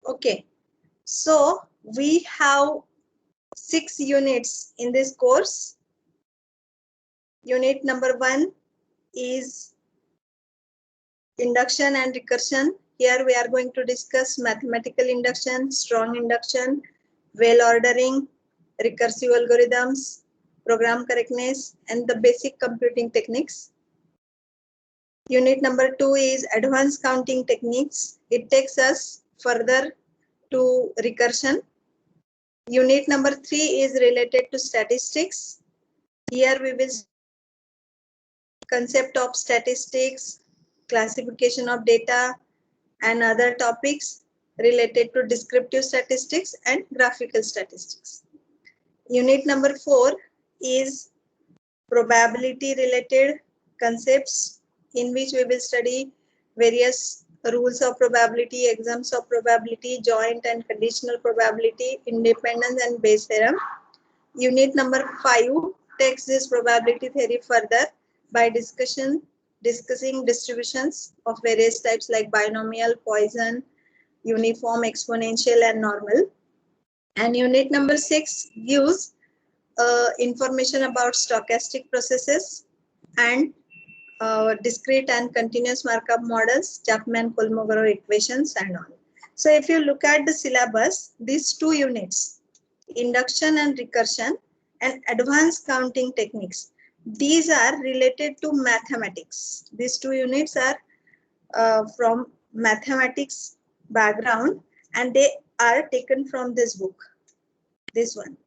Okay, so we have 6 units in this course. Unit number 1 is induction and recursion. Here we are going to discuss mathematical induction, strong induction, well ordering, recursive algorithms, program correctness, and the basic computing techniques. Unit number 2 is advanced counting techniques. It takes us further to recursion. Unit number 3 is related to statistics. Here we will concept of statistics, classification of data, and other topics related to descriptive statistics and graphical statistics. Unit number 4 is probability related concepts, in which we will study various rules of probability, exams of probability, joint and conditional probability, independence and Bayes theorem. Unit number 5 takes this probability theory further by discussing distributions of various types like binomial, Poisson, uniform, exponential, and normal. And unit number 6 gives information about stochastic processes and discrete and continuous Markov models, Chapman-Kolmogorov equations, and all. So if you look at the syllabus, these 2 units, induction and recursion, and advanced counting techniques, these are related to mathematics. These 2 units are from mathematics background, and they are taken from this book, this one,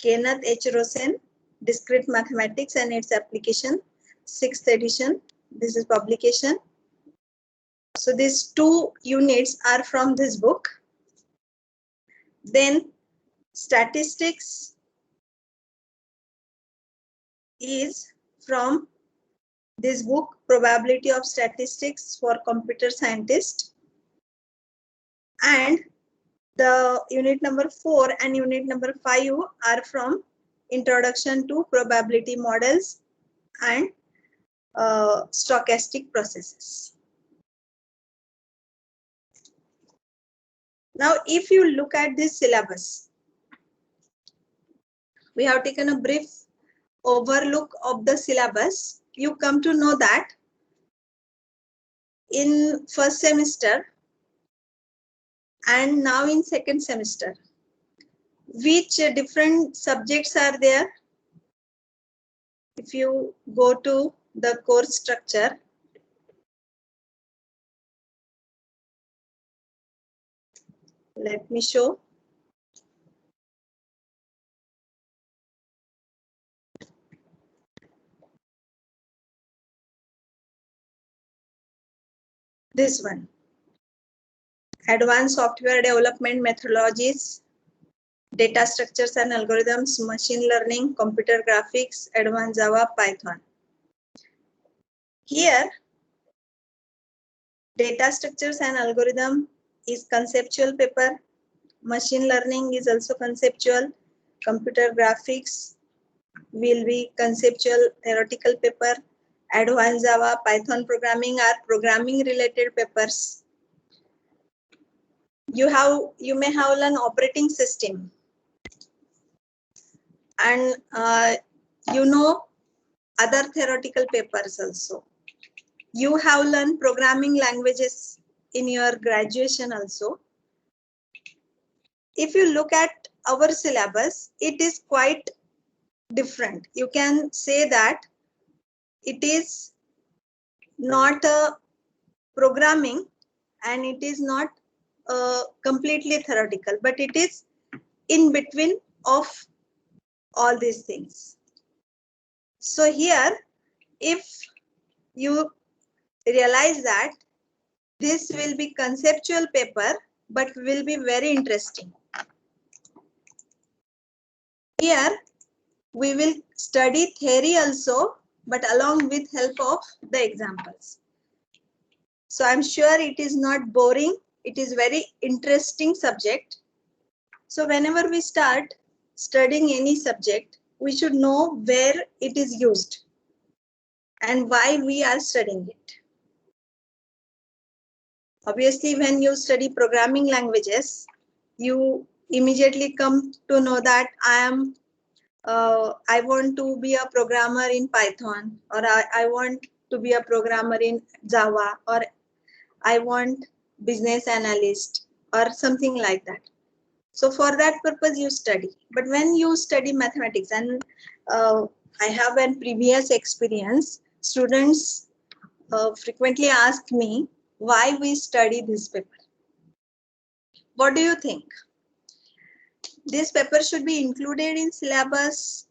Kenneth H. Rosen, Discrete Mathematics and Its Application, 6th edition. This is publication. So these 2 units are from this book. Then statistics is from this book, Probability of Statistics for Computer Scientists. And the unit number 4 and unit number 5 are from Introduction to Probability Models and Stochastic Processes. Now, if you look at this syllabus, we have taken a brief overlook of the syllabus. You come to know that in first semester and now in second semester, which different subjects are there? If you go to the course structure, let me show. This one, advanced software development methodologies, data structures and algorithms, machine learning, computer graphics, advanced Java, Python. Here, data structures and algorithm is conceptual paper, machine learning is also conceptual, computer graphics will be conceptual theoretical paper, advanced Java, Python programming are programming related papers. You may have learned operating system, and other theoretical papers also. You have learned programming languages in your graduation also. If you look at our syllabus, it is quite different. You can say that it is not a programming and it is not completely theoretical, but it is in between of all these things. So here, if you realize that this will be conceptual paper, but will be very interesting. Here, we will study theory also, but along with help of the examples. So I'm sure it is not boring. It is very interesting subject. So whenever we start studying any subject, we should know where it is used and why we are studying it. Obviously, when you study programming languages, you immediately come to know that I want to be a programmer in Python, or I want to be a programmer in Java, or I want business analyst or something like that. So for that purpose you study. But when you study mathematics, and I have a previous experience, students frequently ask me why we study this paper. What do you think? This paper should be included in syllabus?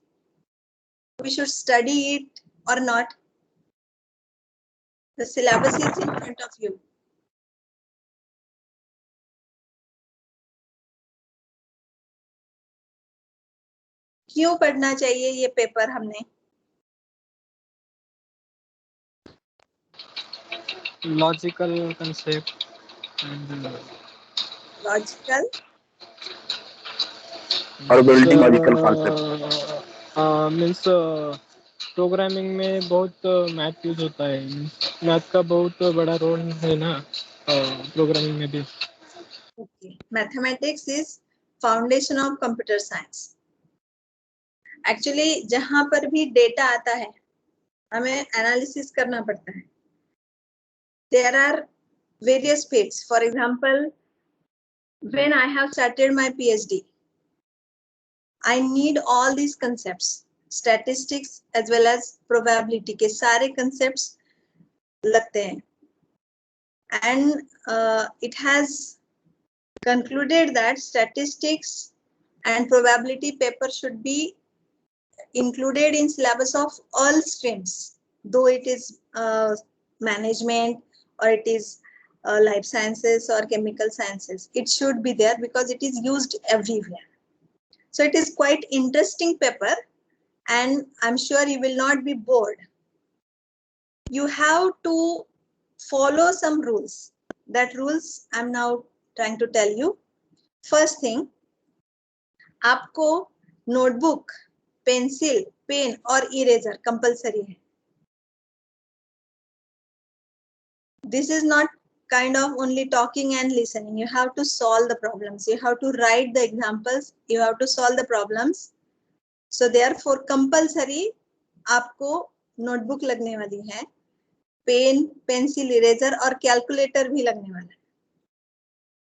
We should study it or not? The syllabus is in front of you. क्यों पढ़ना चाहिए ये paper हमने? Logical concept and Logical और building logical concept. Means programming में बहुत math use होता है. मैथ का बहुत बड़ा रोल है ना प्रोग्रामिंग में भी. Okay. Mathematics is foundation of computer science. Actually, जहां पर भी डेटा आता है हमें एनालिसिस करना पड़ता है. There are various fields. For example, when I have started my PhD, I need all these concepts, statistics as well as probability के सारे concepts लगते हैं. And it has concluded that statistics and probability paper should be included in syllabus of all streams, though it is management or it is life sciences or chemical sciences. It should be there because it is used everywhere. So it is quite interesting paper, and I'm sure you will not be bored. You have to follow some rules. That rules I'm now trying to tell you. First thing, आपको notebook, pencil, pen और eraser compulsory है. This is not kind of only talking and listening. You have to solve the problems. You have to write the examples. You have to solve the problems. So therefore compulsory आपको notebook लगने वाली है, pen, pencil, eraser और calculator भी लगने वाला है.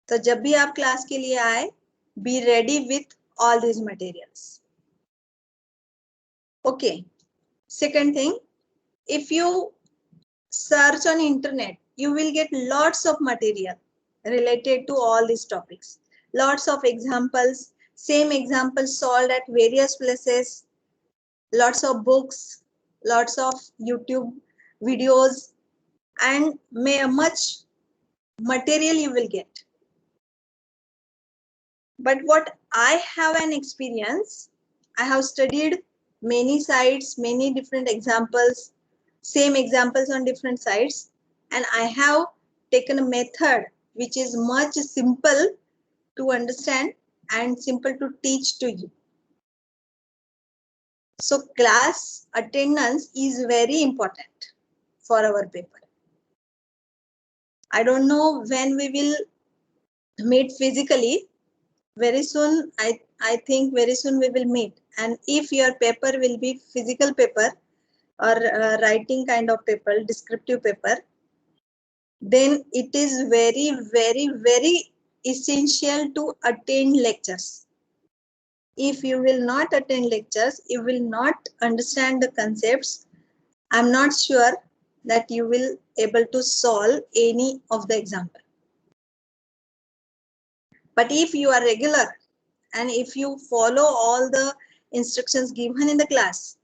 तो जब भी आप क्लास के लिए आए, be ready with all these materials. Okay. Second thing, if you search on internet, you will get lots of material related to all these topics. Lots of examples, same examples solved at various places, lots of books, lots of YouTube videos, and much material you will get. But what I have an experience, I have studied many sites, many different examples, same examples on different sites, and I have taken a method which is much simple to understand and simple to teach to you. So class attendance is very important for our paper. I don't know when we will meet physically. Very soon, I think very soon we will meet. And if your paper will be physical paper or writing kind of paper, descriptive paper, then it is very, very, very essential to attend lectures. If you will not attend lectures, you will not understand the concepts. I'm not sure that you will able to solve any of the example. But if you are regular and if you follow all the instructions given in the class,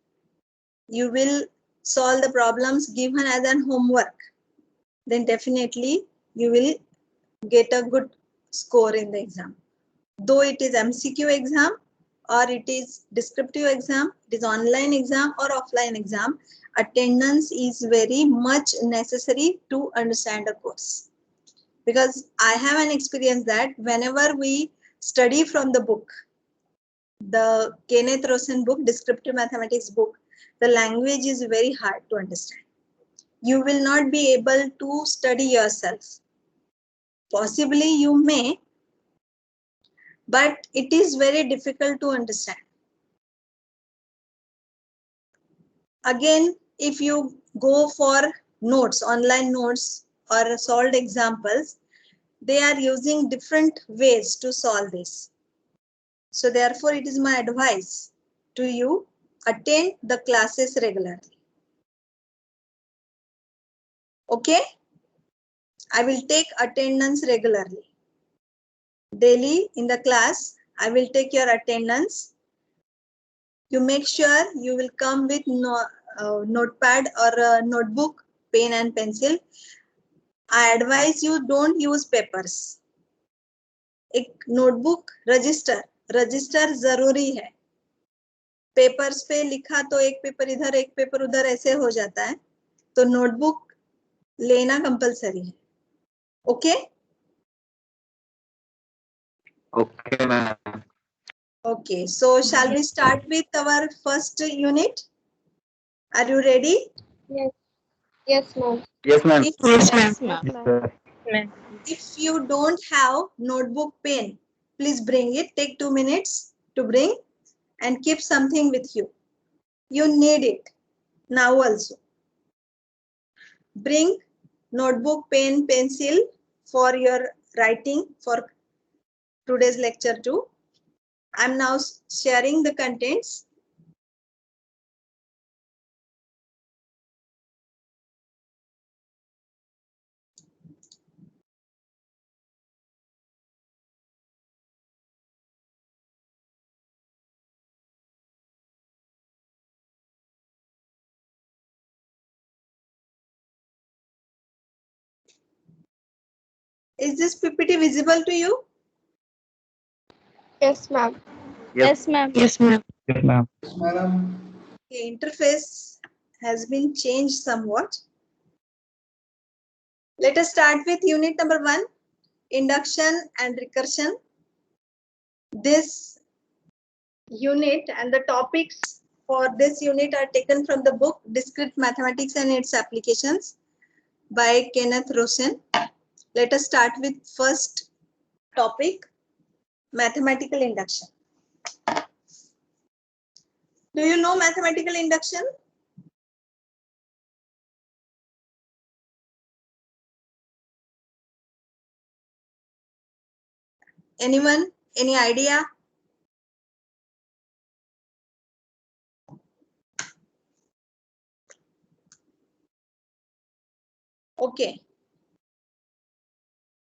you will solve the problems given as an homework, then definitely you will get a good score in the exam. Though it is MCQ exam or it is descriptive exam, it is online exam or offline exam, attendance is very much necessary to understand a course. Because I have an experience that whenever we study from the book, the Kenneth Rosen book, Descriptive Mathematics book, the language is very hard to understand. You will not be able to study yourself. Possibly you may, but it is very difficult to understand. Again, if you go for notes, online notes or solved examples, they are using different ways to solve this. So therefore, it is my advice to you, attend the classes regularly. Okay? I will take attendance regularly. Daily in the class, I will take your attendance. You make sure you will come with notepad or a notebook, pen and pencil. I advise you don't use papers. एक notebook register जरूरी है. Papers पे लिखा तो एक paper इधर एक paper उधर ऐसे हो जाता है, तो नोटबुक लेना कंपलसरी है. Okay? Okay, ma'am. Okay, so shall we start with our first unit? Are you ready? Yes. Yes, ma'am. Yes, ma'am. If, Yes, Yes, ma'am. sir. if you don't have notebook, pen, please bring it. Take 2 minutes to bring and keep something with you. You need it now also. Bring notebook, pen, pencil for your writing for today's lecture too. I'm now sharing the contents. Is this PPT visible to you? Yes, ma'am. Yes. ma'am. Yes, ma'am. Yes, ma'am. The interface has been changed somewhat. Let us start with unit number 1, induction and recursion. This unit and the topics for this unit are taken from the book Discrete Mathematics and Its Applications by Kenneth Rosen. Let us start with first topic, mathematical induction. Do you know mathematical induction? Anyone? Any idea? Okay.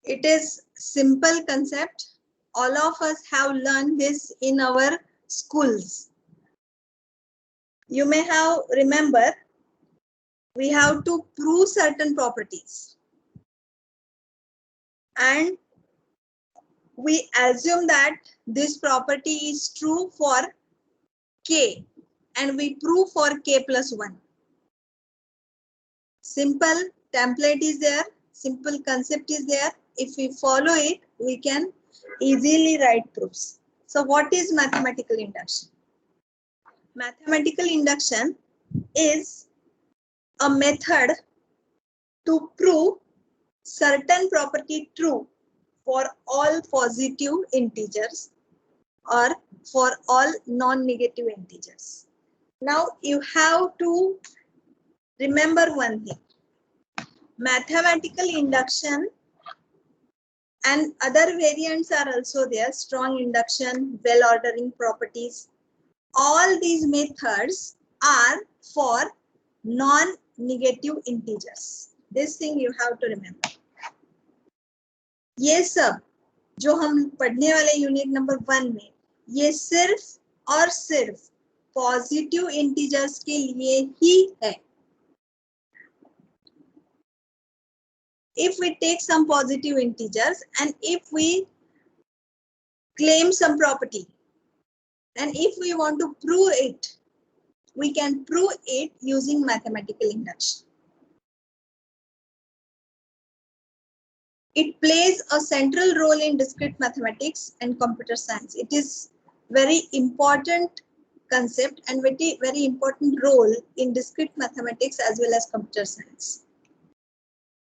It is simple concept. All of us have learned this in our schools. You may have remember we have to prove certain properties. And we assume that this property is true for k and we prove for k plus 1. Simple template is there, simple concept is there. If we follow it, we can easily write proofs. So what is mathematical induction? Mathematical induction is a method to prove certain property true for all positive integers or for all non-negative integers. Now you have to remember one thing. Mathematical induction and other variants are also there. Strong induction, well-ordering properties. All these methods are for non-negative integers. This thing you have to remember. ये सब जो हम पढ़ने वाले unit number 1 में, ये सिर्फ और सिर्फ पॉजिटिव इंटीजर्स के लिए ही है. If we take some positive integers and if we claim some property and if we want to prove it, we can prove it using mathematical induction. It plays a central role in discrete mathematics and computer science. It is very important concept and very important role in discrete mathematics as well as computer science.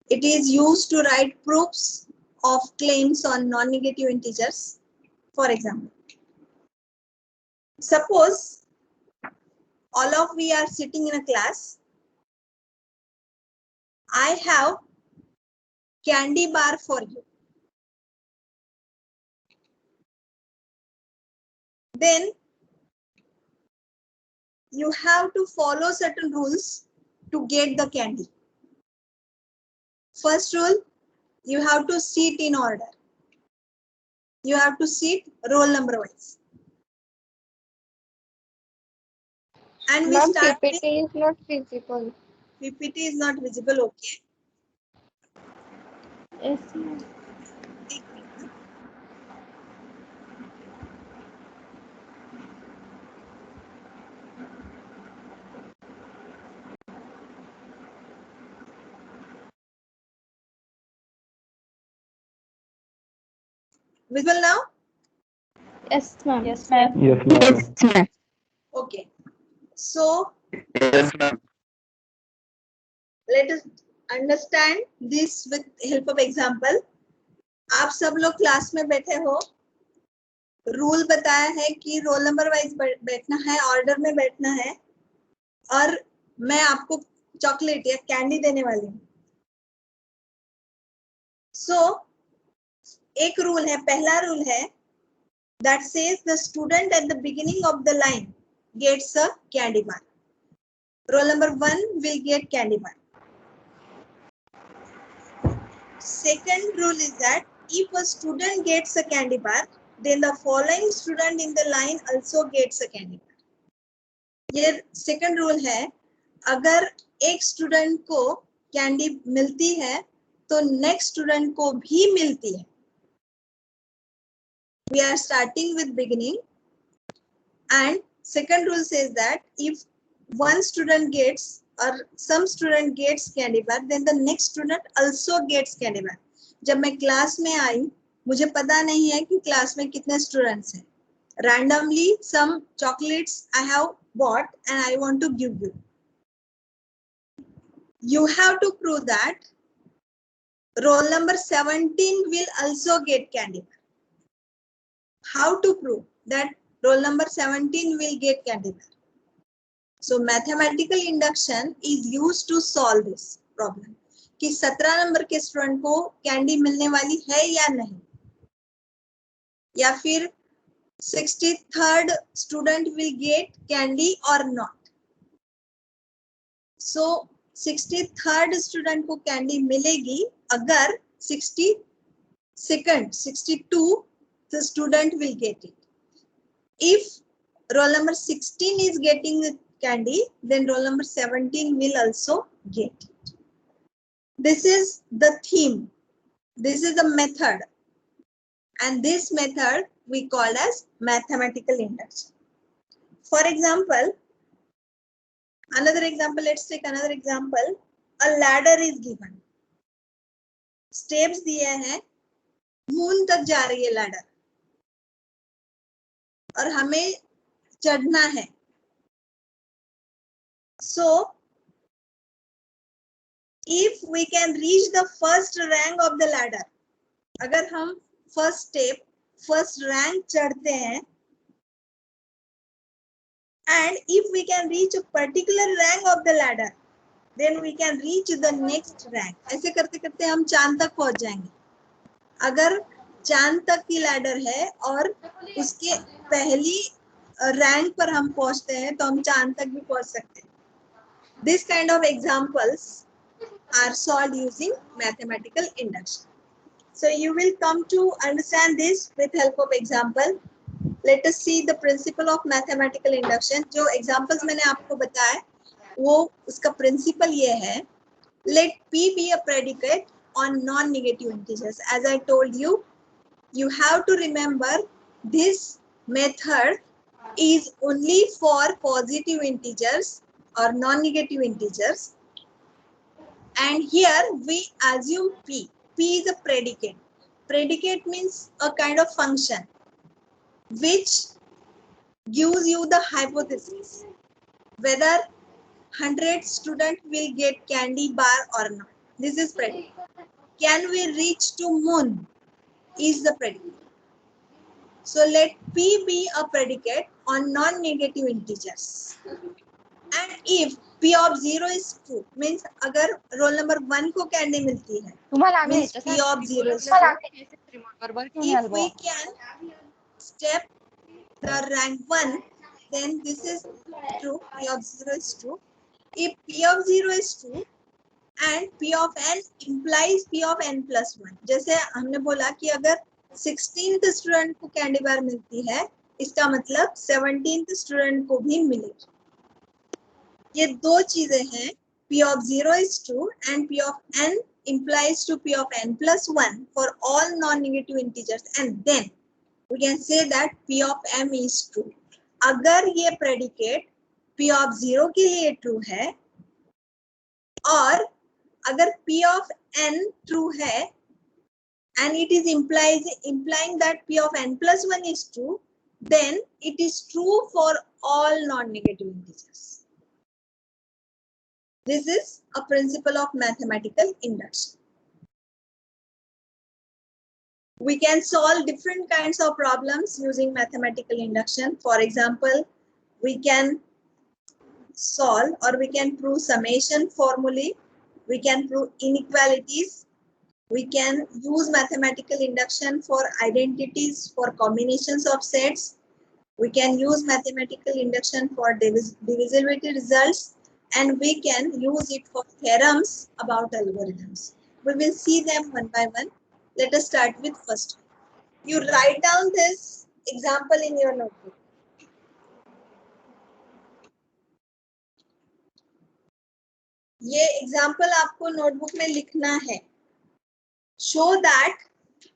It is used to write proofs of claims on non-negative integers. For example, suppose all of we are sitting in a class. I have candy bar for you. Then you have to follow certain rules to get the candy. First rule, you have to sit in order. You have to sit roll number wise. And we Ma'am, start with PPT is not visible. PPT is not visible, okay. Yes, ma'am. Visible now? Yes, ma'am. Yes, ma'am. Yes, ma'am. Okay. So Yes, ma'am. let us understand this with help of example. आप सब लोग class में बैठे हो, rule बताया है कि roll number wise बैठना है, ऑर्डर में बैठना है, और मैं आपको चॉकलेट या कैंडी देने वाली हूँ. सो एक रूल है, पहला रूल है that says the student at the beginning of the line gets a candy bar. Roll number 1 will get candy bar. Second rule is that if a student gets a candy bar, then the following student in the line also gets a candy bar. ये second rule है, अगर एक student को candy मिलती है तो next student को भी मिलती है. We are starting with beginning, and second rule says that if one student gets or some student gets candy bar, then the next student also gets candy bar. जब मैं class में आई, मुझे पता नहीं है कि क्लास में कितने स्टूडेंट्स हैं. Randomly some chocolates I have bought and I want to give you. You have to prove that roll number 17 will also get candy bar. How to prove that roll number 17 will get candy bar? So mathematical induction is used to solve this problem. कि 17 number के student को candy मिलने वाली है या नहीं, या फिर 63rd student will get candy or not. So 63rd student को कैंडी मिलेगी अगर 62nd, 62 the student will get it. If roll number 16 is getting the candy, then roll number 17 will also get it. This is the theme. This is the method. And this method we call as mathematical induction. For example, another example, let's take another example. A ladder is given. Steps दिए हैं, moon तक जा रही है ladder. और हमें चढ़ना है. So, if we can reach the first rank of the ladder, अगर हम first step, first rank चढ़ते हैं, and if we can reach a particular rank of the ladder, then we can reach the next rank. ऐसे करते करते हम चांद तक पहुंच जाएंगे. अगर चांद तक की लैडर है और उसके पहली रैंक पर हम पहुंचते हैं तो हम चांद तक भी पहुंच सकते हैं. This kind of examples are solved using mathematical induction. So you will come to understand this with help of example. Let us see the principle of mathematical induction. जो examples मैंने आपको बताया, वो उसका principle ये है. Let P be a predicate on non-negative integers. As I told you, you have to remember this method is only for positive integers or non-negative integers. And here we assume P. P is a predicate. Predicate means a kind of function which gives you the hypothesis whether 100 students will get candy bar or not. This is predicate. Can we reach to moon? is the predicate. So let P be a predicate on non-negative integers. And if P of 0 is true, means अगर roll number 1 को candy मिलती है, means P of 0 is true. If we can step the rank 1, then this is true, P of 0 is true. If P of 0 is true and P of n implies P of n plus 1. जैसे हमने बोला कि अगर 16th student को candy bar मिलती है, इसका मतलब 17th स्टूडेंट को भी मिलेगी. ये दो चीजें हैं, P of 0 is true and P of n implies to P of n plus 1 for all non-negative integers, and then we can say that P of m is true. अगर ये predicate P of 0 के लिए true है और अगर P of n true है and it is implying that P of n plus 1 is true, then it is true for all non-negative integers. This is a principle of mathematical induction. We can solve different kinds of problems using mathematical induction. For example, we can solve or we can prove summation formulae. We can prove inequalities. We can use mathematical induction for identities, for combinations of sets. We can use mathematical induction for divisibility results, and we can use it for theorems about algorithms. We will see them one by one. Let us start with first. You write down this example in your notebook. ये example आपको notebook में लिखना है. Show that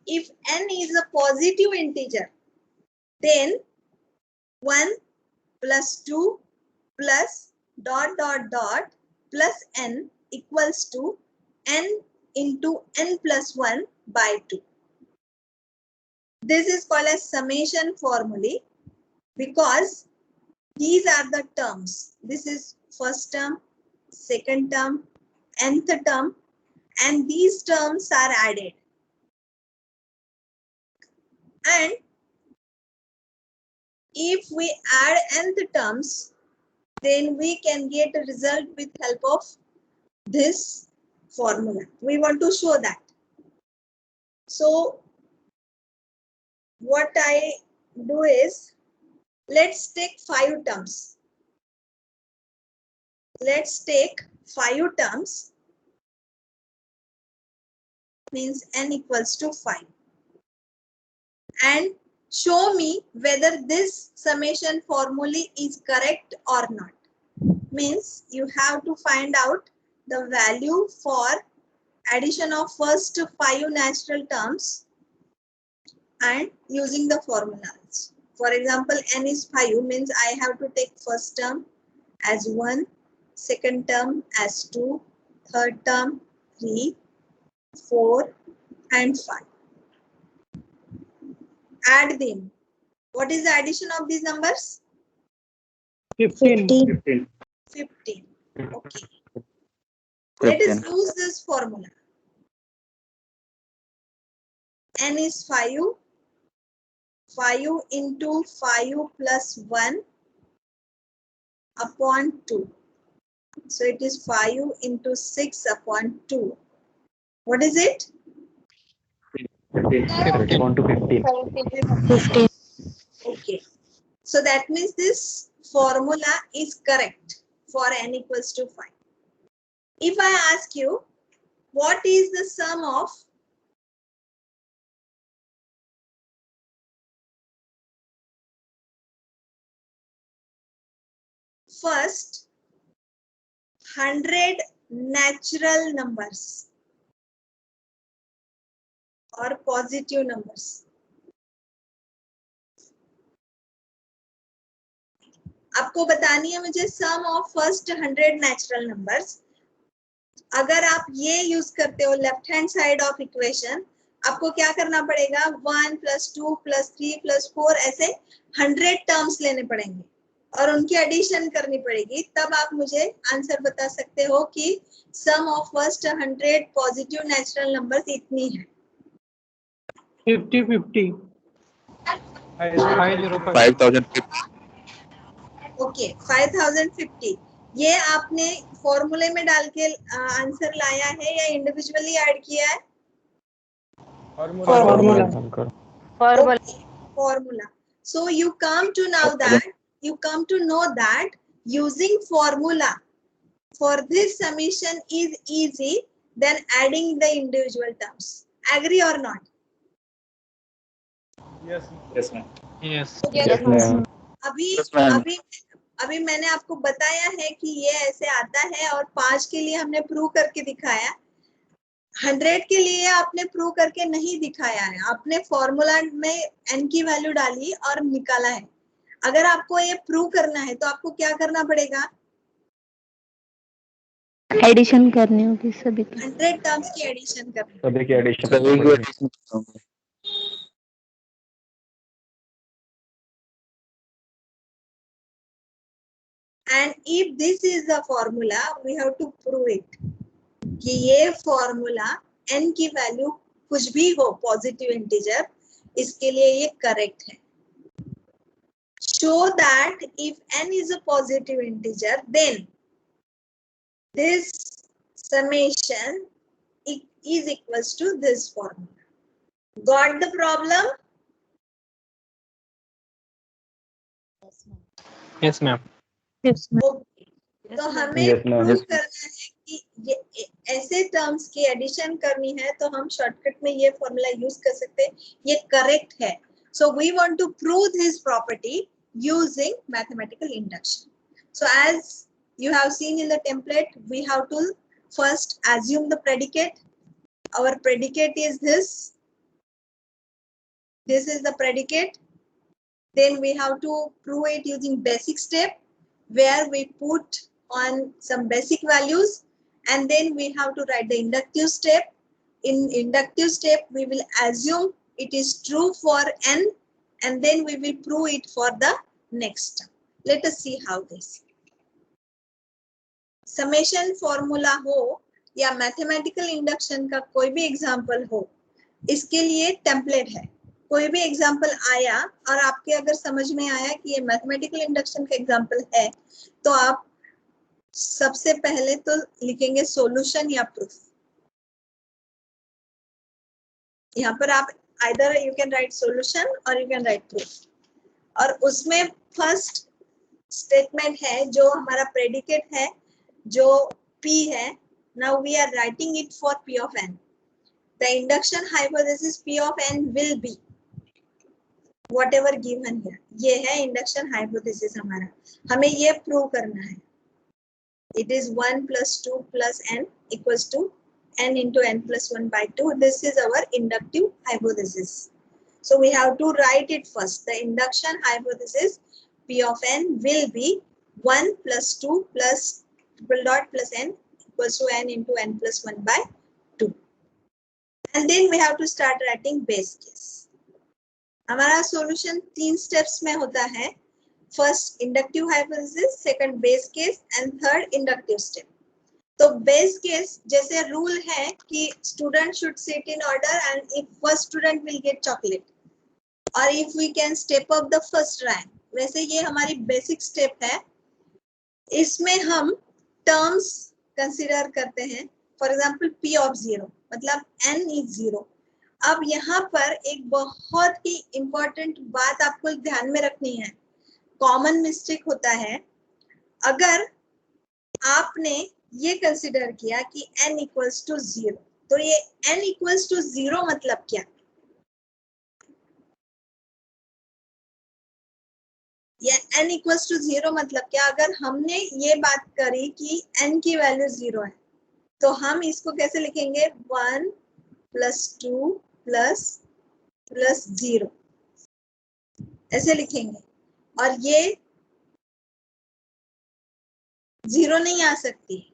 if n is a positive integer, then 1 plus 2 plus dot dot dot plus n equals to n into n plus 1 by 2. This is called as summation formulae because these are the terms. This is first term, second term, nth term, and these terms are added. And if we add nth terms, then we can get a result with help of this formula. We want to show that. So what I do is, let's take 5 terms. Let's take 5 terms, means n equals to 5. And show me whether this summation formula is correct or not. Means you have to find out the value for addition of first 5 natural terms and using the formulas. For example, n is 5 means I have to take first term as 1, second term as 2, third term 3, 4 and 5. Add them. What is the addition of these numbers? 15. 15. Okay. Let us use this formula. N is 5. 5 into 5 plus 1 upon 2. So it is 5 into 6 upon 2. What is it? 31 to 15. Okay. So that means this formula is correct for n equals to 5. If I ask you, what is the sum of first 100 natural numbers or positive numbers? आपको बतानी है मुझे सम of first 100 natural numbers. अगर आप ये use करते हो left hand side of equation, आपको क्या करना पड़ेगा? 1 + 2 + 3 + 4 ऐसे 100 टर्म्स लेने पड़ेंगे और उनकी एडिशन करनी पड़ेगी. तब आप मुझे आंसर बता सकते हो कि sum of first 100 positive natural numbers इतनी है. 50-50. 505. 5050. ओके 5050 ये आपने फॉर्मूले में डाल के आंसर लाया है या इंडिविजुअली ऐड किया है? Formula. So you come to know that using formula for this summation is easy than adding the individual terms. Agree or not? Yes, ma'am. Yes. Yes, ma'am. अभी मैंने आपको बताया है कि ये ऐसे आता है और 5 के लिए हमने प्रूव करके दिखाया। 100 के लिए आपने प्रूव करके नहीं दिखाया है, आपने फॉर्मूला में n की वैल्यू डाली और निकाला है। अगर आपको ये प्रूव करना है तो आपको क्या करना पड़ेगा? एडिशन करनी होगी सभी की। 100 टर्म्स की एडिशन करनी। सभी की addition And if this is the formula, we have to prove it कि ये फॉर्मूला n की वैल्यू कुछ भी हो पॉजिटिव इंटीजर, इसके लिए ये करेक्ट है। Show that if n is a positive integer, then this summation is equals to this formula. Got the problem? Yes, ma'am. Okay. तो हमें प्रूव करना है कि ये ऐसे टर्म्स की एडिशन करनी है तो हम शॉर्टकट में ये फॉर्मूला यूज कर सकते हैं, ये करेक्ट है। So we want to prove this property using mathematical induction. So as you have seen in the template, we have to first assume the predicate. Our predicate is this. This is the predicate. Then we have to prove it using basic step, where we put on some basic values, and then we have to write the inductive step. In inductive step, we will assume it is true for n, and then we will prove it for the next term. Let us see how this. Summation formula हो या mathematical induction का कोई भी example हो, इसके लिए template है। कोई भी example आया और आपके अगर समझ में आया कि ये mathematical induction का example है, तो आप सबसे पहले तो लिखेंगे solution या proof। यहाँ पर आप either you can write solution or you can write proof। और उसमें फर्स्ट स्टेटमेंट है जो हमारा प्रेडिकेट है, जो P है। Now we are writing it for P of n। The induction hypothesis P of n will be whatever given here. ये है इंडक्शन हाइपोथेसिस हमारा, हमें ये प्रूव करना है। It is 1 + 2 + n equals to n into n + 1/2. This is our inductive hypothesis. So we have to write it first. The induction hypothesis P of n will be 1 + 2 + n equals to n into n + 1/2. And then we have to start writing base case. हमारा solution 3 steps में होता है। First inductive hypothesis, second base case and third inductive step. तो base case जैसे rule है कि student should sit in order and if first student will get chocolate or if we can step up the first rank, वैसे ये हमारी basic step है। इसमें हम terms consider करते हैं। For example P of 0 मतलब n is 0। अब यहाँ पर एक बहुत ही important बात आपको ध्यान में रखनी है। Common mistake होता है, अगर आपने ये कंसिडर किया कि n इक्वल्स टू 0, तो ये n इक्वल्स टू 0 मतलब क्या? ये n इक्वल्स टू 0 मतलब क्या? अगर हमने ये बात करी कि n की वैल्यू 0 है, तो हम इसको कैसे लिखेंगे? 1 + 2 + 0 ऐसे लिखेंगे, और ये 0 नहीं आ सकती।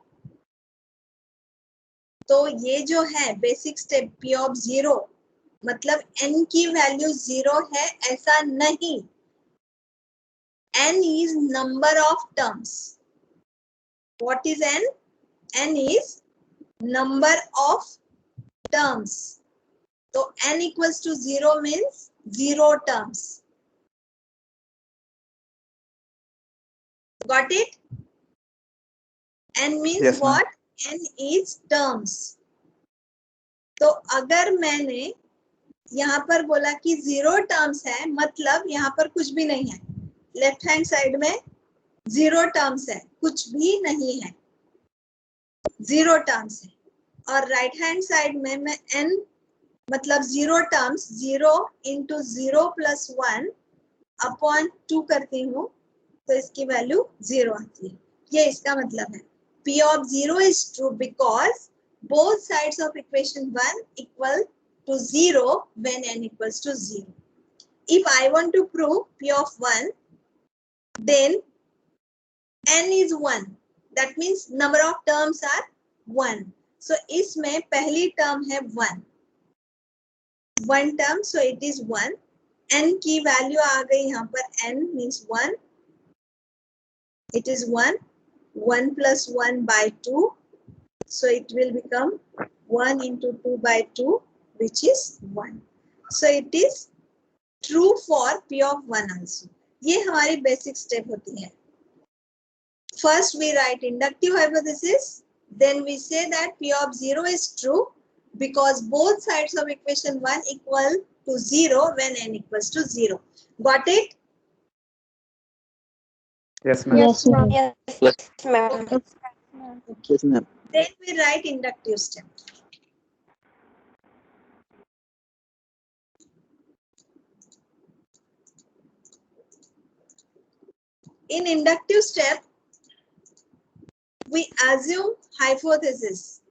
तो ये जो है बेसिक स्टेप P ऑफ 0 मतलब n की वैल्यू 0 है ऐसा नहीं। n is number of terms. What is n? n is number of terms. तो n equals to 0 means 0 terms. Got it? n means Yes, ma'am. what? n is terms. तो अगर मैंने यहाँ पर बोला कि 0 टर्म्स है, मतलब यहाँ पर कुछ भी नहीं है. लेफ्ट हैंड साइड में 0 टर्म्स है, कुछ भी नहीं है, 0 टर्म्स है. और राइट हैंड साइड में मैं n मतलब 0 टर्म्स 0 इंटू 0 प्लस 1 अपॉन 2 करती हूँ, तो इसकी वैल्यू 0 आती है. ये इसका मतलब है. P of 0 is true because both sides of equation 1 equal to 0 when n equals to 0. If I want to prove P of 1, then n is 1. That means number of terms are 1. So इसमें पहली term है 1. 1 term, so it is 1. n की value आ गई यहाँ पर, n means 1. It is 1. 1 plus 1 by 2. So it will become 1 into 2 by 2, which is 1. So it is true for P of 1 also. ये हमारी basic step होती है. First we write inductive hypothesis. Then we say that P of 0 is true because both sides of equation 1 equal to 0 when n equals to 0. Got it? Yes, ma'am. Yes, ma'am. Yes, ma'am. Yes, ma'am. Then we write inductive step. In inductive step, we assume hypothesis.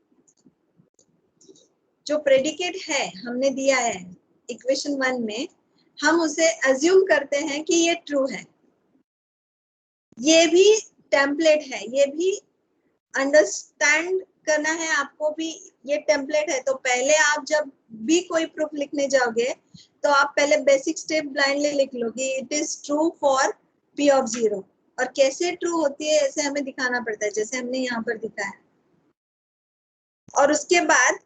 जो predicate है हमने दिया है equation 1 में, हम उसे assume करते हैं कि ये true है. ये भी template है, ये भी understand करना है आपको भी. ये template है, तो पहले आप जब भी कोई proof लिखने जाओगे तो आप पहले basic step blindly लिख लो कि it is true for P of 0. और कैसे ट्रू होती है ऐसे हमें दिखाना पड़ता है, जैसे हमने यहाँ पर दिखाया. और उसके बाद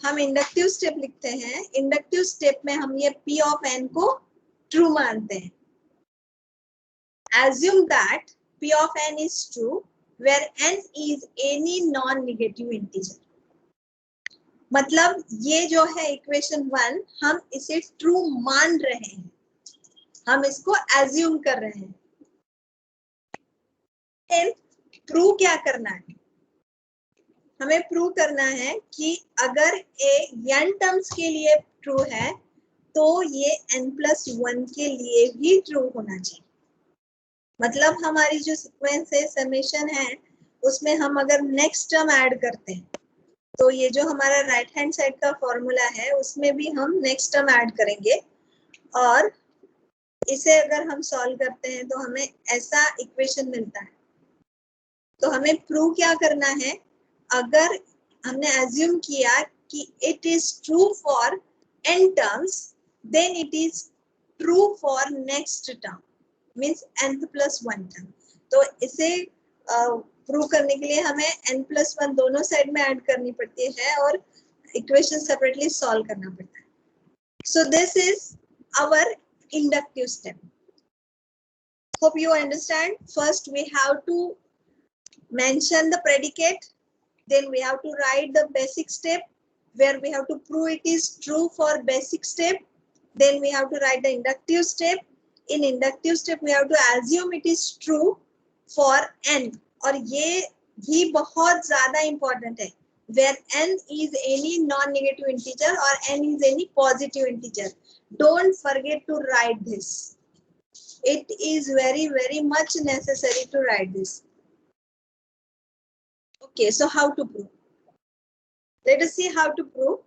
हम इंडक्टिव स्टेप लिखते हैं. इंडक्टिव स्टेप में हम ये P of n को ट्रू मानते हैं. Assume that P of n is true where n is any non-negative integer. मतलब ये जो है इक्वेशन 1, हम इसे ट्रू मान रहे हैं, हम इसको एज्यूम कर रहे हैं. प्रूव क्या करना है? हमें प्रूव करना है कि अगर a n टर्म्स के लिए ट्रू है तो ये n+1 के लिए भी ट्रू होना चाहिए. मतलब हमारी जो सीक्वेंस है, समेशन है, उसमें हम अगर नेक्स्ट टर्म ऐड करते हैं तो ये जो हमारा राइट हैंड साइड का फॉर्मूला है उसमें भी हम नेक्स्ट टर्म ऐड करेंगे. और इसे अगर हम सॉल्व करते हैं तो हमें ऐसा इक्वेशन मिलता है. तो हमें प्रूव क्या करना है? अगर हमने एज्यूम किया कि it is true for n terms, then it is true for next term, means n+1 term. तो इसे प्रूव करने के लिए हमें n+1 दोनों साइड में ऐड करनी पड़ती है और इक्वेशन सेपरेटली सॉल्व करना पड़ता है. So this is our inductive step. Hope you understand. First we have to mention the predicate, then we have to write the basic step where we have to prove it is true for basic step, then we have to write the inductive step. In inductive step we have to assume it is true for n, और ये भी बहुत ज्यादा important है, where n is any non-negative integer or n is any positive integer. Don't forget to write this. It is very, very much necessary to write this. Okay, so how to prove? Let us see how to prove.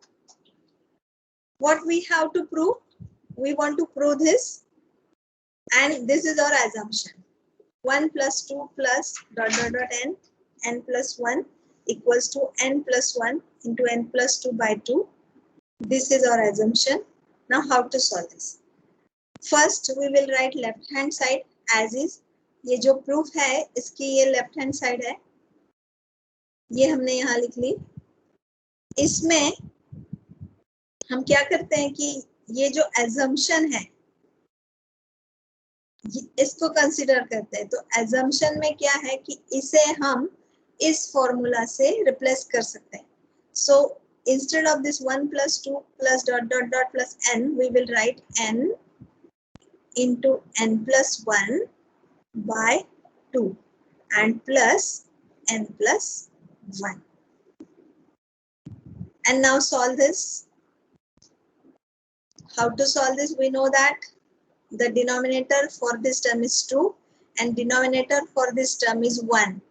What we have to prove? We want to prove this, and this is our assumption. 1 plus 2 plus ... n, n+1 equals to n+1 into n+2 by 2. This is our assumption. Now how to solve this? First we will write left hand side as is. ये जो proof है इसकी ये left hand side है, ये हमने यहाँ लिख ली. इसमें हम क्या करते हैं कि ये जो assumption है इसको कंसिडर करते हैं। तो assumption में क्या है कि इसे हम इस फॉर्मूला से रिप्लेस कर सकते हैं। So instead of this 1 plus 2 plus dot dot dot plus n, we will write n into n plus 1 by 2 and plus n plus 1. And now solve this. How to solve this? We know that the denominator for this term is 2 and denominator for this term is 1.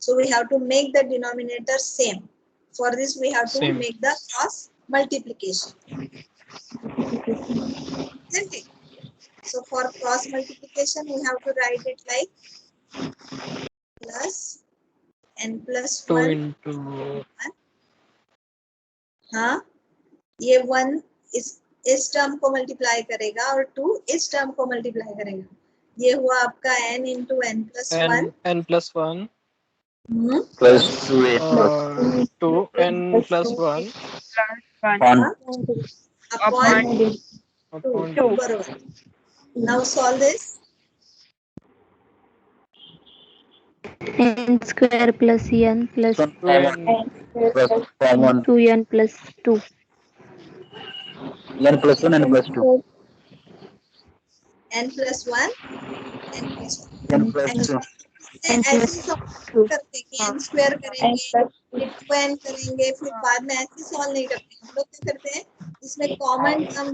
So we have to make the denominator same. For this we have to Same. make the cross multiplication. Isn't it? So for cross multiplication we have to write it like plus n plus 2 1. into हाँ, ये 1 इस term को multiply करेगा और 2 इस term को multiply करेगा। ये हुआ आपका n into n plus 1 n plus 1 plus 2 2 n plus 1 upon 2 upon 2. बरोबर। Now solve this. n square plus n plus 2n plus common 2n plus 2. n plus 1 n plus 2 n plus 1 n plus 1 n plus 2 n ऐसे plus solve 2. करते हैं कि n square करेंगे फिर 2n करेंगे फिर बाद में ऐसे सॉल्व नहीं करते। हम लोग क्या करते हैं, इसमें कॉमन टर्म,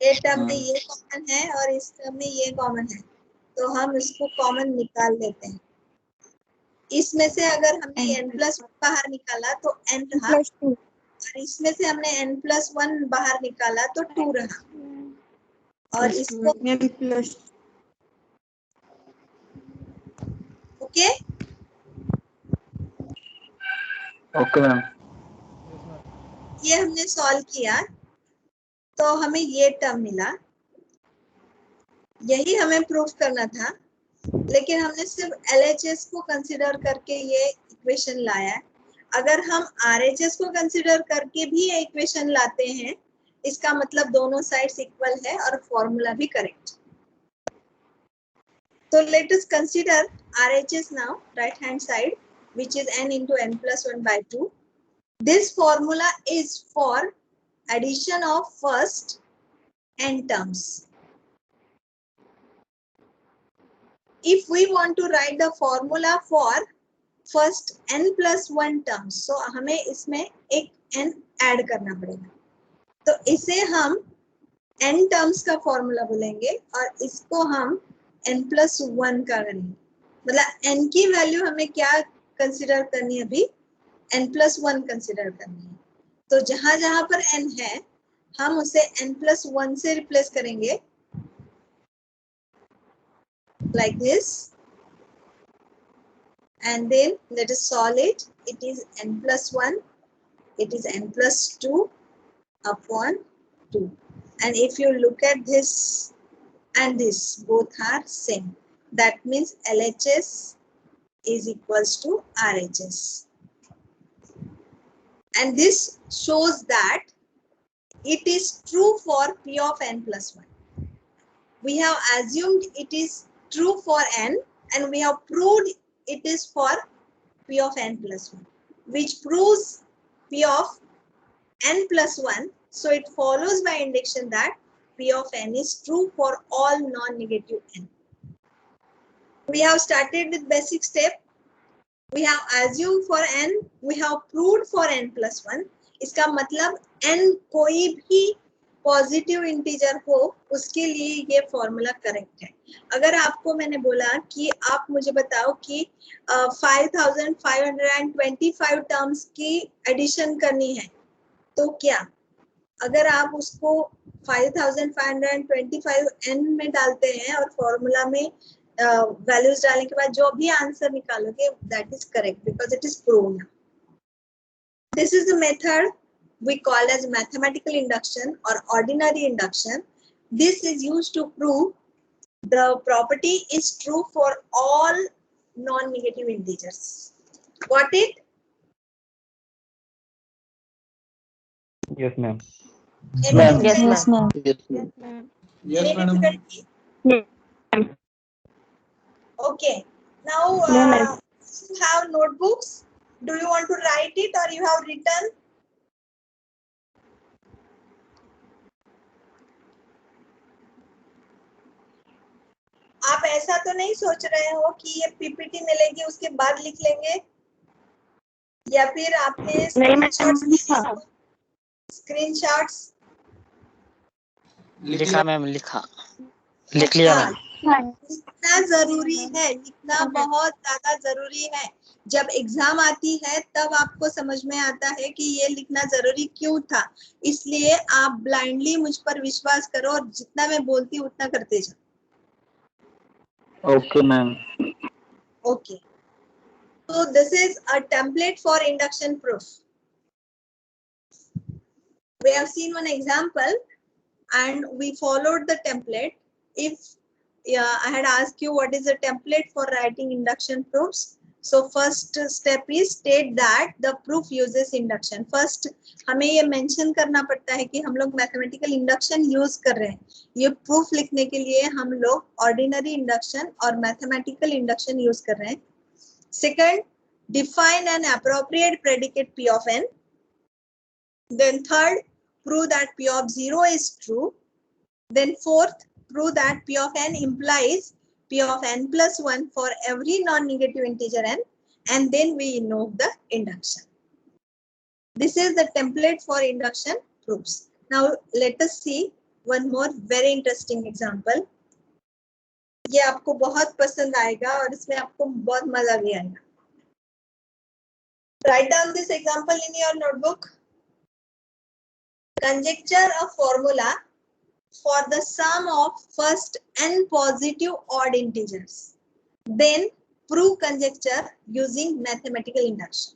ये टर्म में ये कॉमन है और इस टर्म में ये कॉमन है, तो हम इसको कॉमन निकाल लेते हैं। इसमें से अगर हमने n plus 1 बाहर निकाला तो n रहा और इसमें से हमने n plus 1 बाहर निकाला तो 2 रहा और इसको ओके ओके मैम ये हमने सॉल्व किया तो हमें ये टर्म मिला। यही हमें प्रूफ करना था, लेकिन हमने सिर्फ LHS को कंसीडर करके ये इक्वेशन लाया। अगर हम RHS को कंसीडर करके भी ये इक्वेशन लाते हैं, इसका मतलब दोनों साइड्स इक्वल है और फॉर्मूला भी करेक्ट। तो let us consider RHS now, right hand side, which is n into n plus 1 by 2. This formula is for addition of first n terms. If we want to write the formula for first n plus 1 terms, so हमें इसमें एक n add करना पड़ेगा। तो इसे हम n terms का formula बोलेंगे और इसको हम n plus 1 का करेंगे। मतलब n की वैल्यू हमें क्या कंसिडर करनी है, अभी n plus 1 कंसिडर करनी है। तो जहां जहां पर n है हम उसे n plus 1 से रिप्लेस करेंगे, like this, and then let us solve it. It is n plus 1, it is n plus 2 upon 2. And if you look at this and this, both are same. That means LHS is equals to RHS. And this shows that it is true for P of n plus 1. We have assumed it is true for n and we have proved it is for P of n plus 1, which proves P of n plus 1. So it follows by induction that P of n is true for all non-negative n. We have started with basic step. We have assumed for n, we have proved for n plus 1. इसका मतलब n कोई भी positive integer हो उसके लिए ये formula correct है। अगर आपको मैंने बोला कि आप मुझे बताओ कि 5525 टर्म्स की एडिशन करनी है, तो क्या अगर आप उसको 5525 n में डालते हैं और फॉर्मूला में वैल्यूज डालने के बाद जो भी आंसर निकालोगे, that is correct because it is proved. This is the method we call as mathematical induction or ordinary induction. This is used to prove the property is true for all non-negative integers. Got it? yes ma'am Any Ma'am. Yes, difficulty? ma'am. Yes, Any difficulty? Ma'am. Okay. Now, No, ma'am. you have notebooks. Do you want to write it or you have written? आप ऐसा तो नहीं सोच रहे हो कि ये PPT मिलेगी उसके बाद लिख लेंगे, या फिर आपने नहीं, मैम, स्क्रीनशॉट्स लिखा। स्क्रीनशॉट्स लिखा मैम, लिखा, लिख लिया मैम। लिखना जरूरी है, लिखना बहुत ज्यादा जरूरी है। जब एग्जाम आती है तब आपको समझ में आता है कि ये लिखना जरूरी क्यों था। इसलिए आप ब्लाइंडली मुझ पर विश्वास करो और जितना मैं बोलती हूँ उतना करते जाओ। Okay, ma'am. Okay. So this is a template for induction proof. We have seen one example and we followed the template. If I had asked you what is a template for writing induction proofs, so first step is state that the proof uses induction. First हमें ये mention करना पड़ता है कि हम लोग mathematical induction use कर रहे हैं। ये proof लिखने के लिए हम लोग ordinary induction और mathematical induction use कर रहे हैं। Second, define an appropriate predicate P of n. Then third, prove that P of 0 is true. Then fourth, prove that P of n implies P of n plus 1 for every non-negative integer n, and then we invoke the induction. This is the template for induction proofs. Now let us see one more very interesting example. ये आपको बहुत पसंद आएगा और इसमें आपको बहुत मजा भी आएगा. Write down this example in your notebook. Conjecture a formula for the sum of first n positive odd integers. Then prove conjecture using mathematical induction.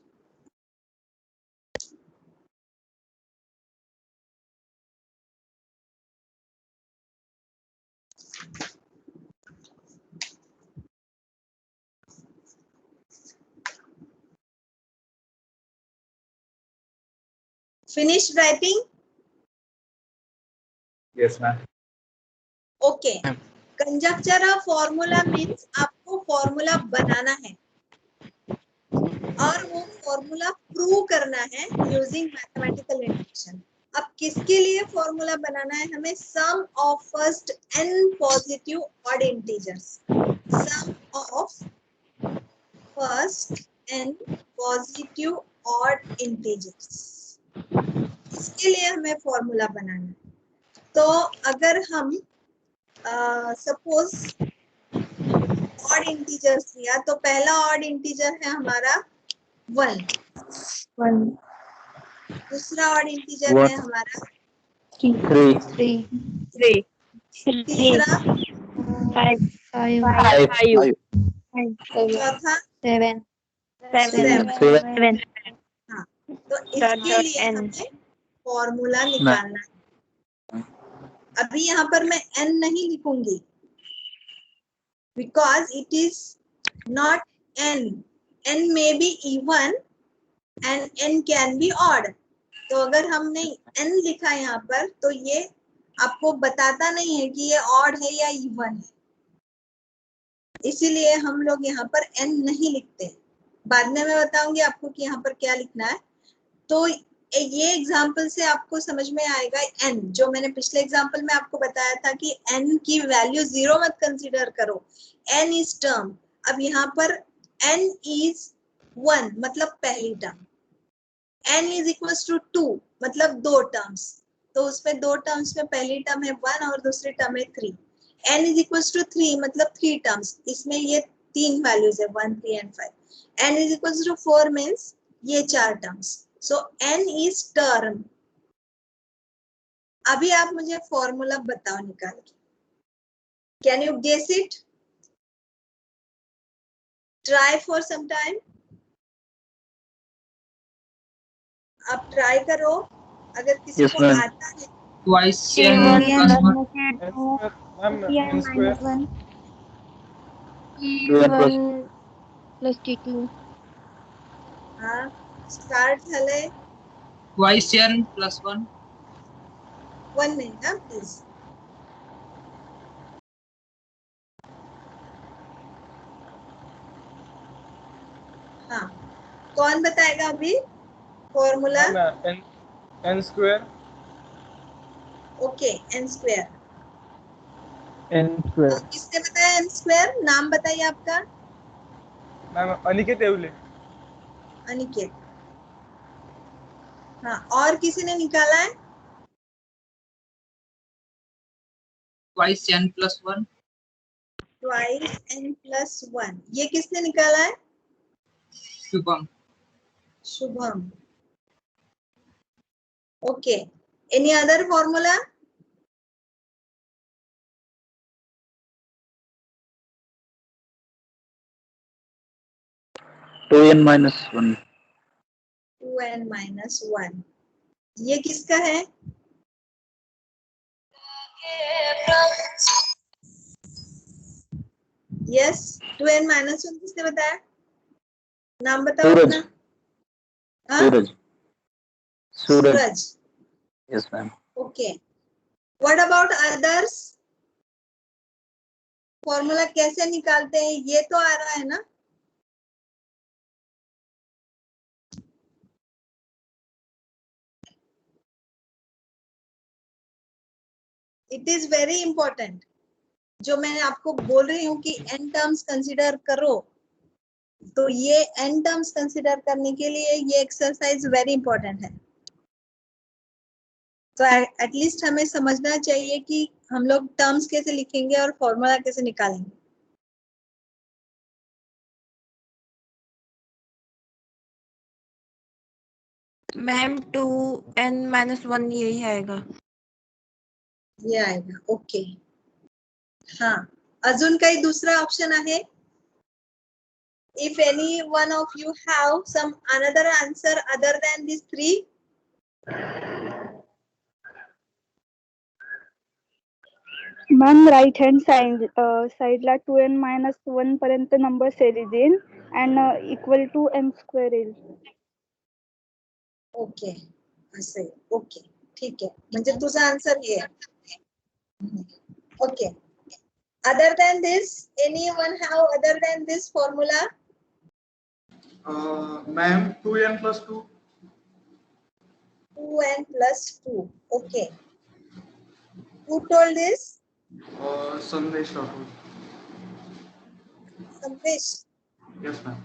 Finished writing? Yes, ma'am. Okay. Conjecture a formula means आपको formula बनाना है और वो formula prove करना है using mathematical induction. अब किसके लिए formula बनाना है? हमें sum of first n positive odd integers. Sum of first n positive odd integers. इसके लिए हमें formula बनाना है. तो अगर हम सपोज ऑड इंटीजर्स लिया तो पहला ऑड इंटीजर है हमारा 1, दूसरा ऑड इंटीजर है हमारा 3, तीसरा 5, 5, चौथा 7. 7. हाँ, तो इसके लिए हमें फॉर्मूला निकालना है. अभी यहाँ पर मैं n नहीं लिखूंगी because it is not n. n may be even and n can be odd. तो अगर हमने n लिखा यहाँ पर तो ये आपको बताता नहीं है कि ये odd है या even है, इसीलिए हम लोग यहाँ पर n नहीं लिखते. बाद में मैं बताऊंगी आपको कि यहाँ पर क्या लिखना है. तो ये एग्जाम्पल से आपको समझ में आएगा n, जो मैंने पिछले एग्जाम्पल में आपको बताया था कि n की वैल्यू 0 मत कंसीडर करो, n इज टर्म. अब यहाँ पर n इज 1 मतलब पहली term, n is equals to 2 मतलब 2 टर्म्स. तो उसमें 2 टर्म्स में पहली टर्म है 1 और दूसरी टर्म है 3. n इज इक्वल्स टू 3 मतलब 3 टर्म्स, इसमें ये 3 वैल्यूज है 1, 3 and 5. n is equals to 4 means ये 4 terms. So n is term. अभी आप मुझे फॉर्मूला बताओ निकाल के. Can you guess it? Try for some time. आप ट्राई करो, अगर किसी Yes, को ma'am. आता है. Twice n plus 1. T1 plus T2. हाँ, स्टार्ट झालंय. Twice n plus 1. 1 minute, हाँ प्लीज. हाँ, कौन बताएगा अभी formula? n square. Okay, n square. n square. किसने बताया n स्क्वायर? नाम बताइए आपका. मैम अनिकेत येवले. अनिकेत. हाँ, और किसी ने निकाला है? Twice n plus 1. Twice n plus 1. ये किसने निकाला है? Shubham. Shubham. Okay, any other formula? Two n minus one. 2n minus 1. ये किसका है? यस, 2n minus 1 किसने बताया? नाम बताओ सूरज. अपना. हाँ? Suraj. Suraj. Suraj. Yes ma'am. Okay, what about others? Formula कैसे निकालते हैं? ये तो आ रहा है ना? It is very important. जो मैं आपको बोल रही हूँ कि n टर्म्स कंसीडर करो, तो ये n टर्म्स कंसीडर करने के लिए ये एक्सरसाइज वेरी इंपॉर्टेंट है. तो एटलीस्ट हमें समझना चाहिए कि हम लोग टर्म्स कैसे लिखेंगे और फॉर्मूला कैसे निकालेंगे. मैम 2n-1 यही आएगा. ये आएगा. ओके. हाँ, अजून काही दूसरा ऑप्शन आहे? If any one of you have some another answer other than these three? Ma'am right hand साईडला 2n मायनस 1 पर्यंत नंबर सिरीज येईल and equal to n square येईल. ओके, असं आहे. ओके, ठीक आहे. म्हणजे तुझा आन्सर हे आहे. Okay. Other than this, anyone have other than this formula? Ma'am, 2n plus 2. 2n plus 2. Okay. Who told this? Sandesh Rahul. Sandesh. Yes, ma'am.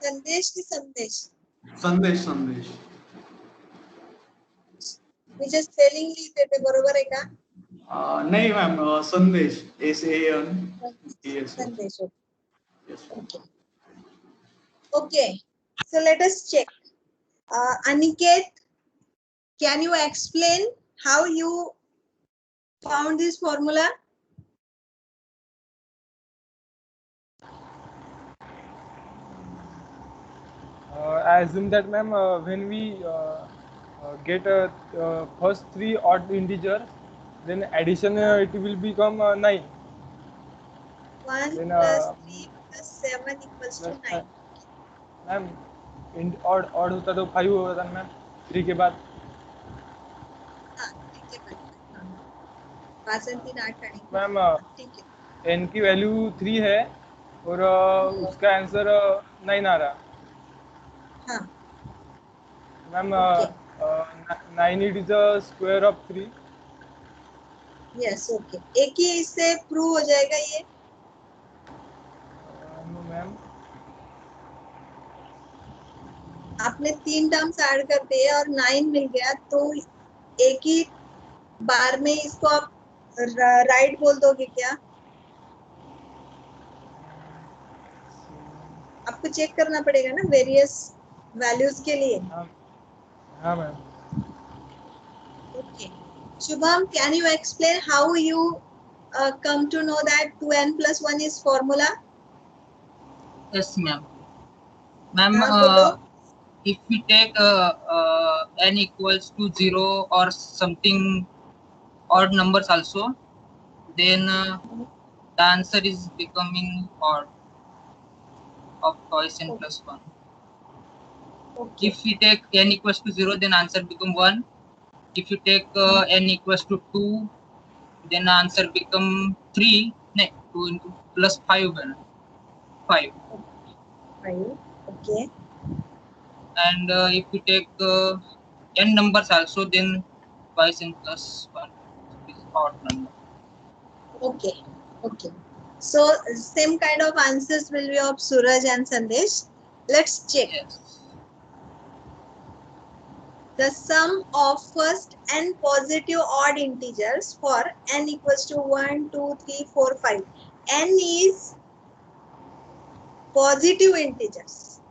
संदेश की संदेश? Sandesh, Sandesh. म्हणजे स्पेलिंग लिहिते ते बरोबर आहे का? नहीं मैम, संदेश. SANDES. संदेश. Yes. Okay. Okay. So let us check. Aniket, can you explain how you found this formula? I assume that, ma'am, when we get first three odd integers, then addition it will become 9. 1 Then, plus 3 plus 7 equals to 9. Ma'am odd होता तो 5 होता ना ma'am 3 के बाद. हाँ, ठीक है. 5 और 3 8 आने. मैम ठीक है. n की वैल्यू 3 है और उसका आंसर 9 आ रहा. हाँ. Ma'am Okay. 9 it is the square of 3. Yes. Okay, एक ही इससे प्रूव हो जाएगा ये. No ma'am. आपने 3 टर्म्स ऐड कर दिए और 9 मिल गया, तो एक ही बार में इसको आप राइट बोल दोगे क्या? आपको चेक करना पड़ेगा ना वेरियस वैल्यूज के लिए. हाँ ma'am. Okay. Shubham, can you explain how you come to know that 2n plus 1 is formula? Yes, ma'am. Ma'am, बोलो. if we take n equals to 0 or something odd numbers also, then the answer is becoming odd of twice n plus 1. Okay. If we take n equals to 0, then answer become 1. if you take n equals to 2, then answer become 3. No, 2 into plus 5. 5. 5. Okay. And if you take n numbers also, then twice n plus 1 is odd number. Okay. Okay. So same kind of answers will be of Suraj and Sandesh. Let's check. Yes. The sum of first n positive odd integers for n equals to 1, 2, 3, 4, 5. N is positive integers.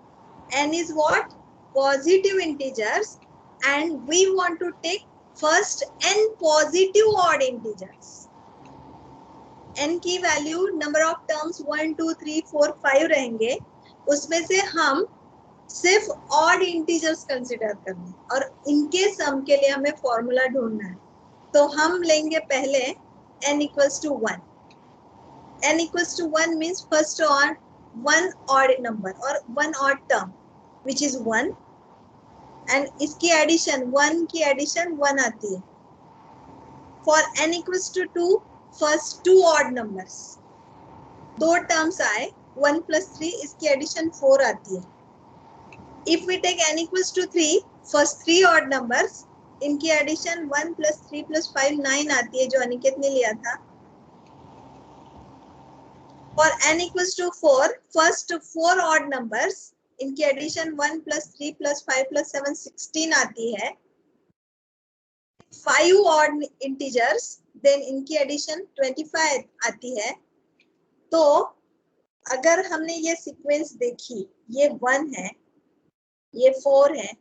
N is what? Positive integers, and we want to take first n positive odd integers. n की value number of terms 1, 2, 3, 4, 5 रहेंगे, उसमें से हम सिर्फ odd integers consider करना है और इनके सम के लिए हमें फॉर्मूला ढूंढना है. तो हम लेंगे पहले n equals to 1. n equals to 1 means first on one odd number or one odd term which is 1, and इसकी एडिशन 1 की एडिशन 1 आती है. For n equals to 2, first two odd numbers, दो टर्म्स आए 1 plus 3, इसकी addition 4 आती है. If we take n equals to 3, first three odd numbers, इनकी एडिशन 1 plus 3 plus 5 9 आती है, जो अनिकेत ने लिया था. For n equals to 4, first four odd numbers, इनकी एडिशन 1 plus 3 plus 5 plus 7 16 आती है. 5 odd integers, then इनकी एडिशन 25 आती है. तो अगर हमने ये सीक्वेंस देखी, ये 1 है, ये 4 है,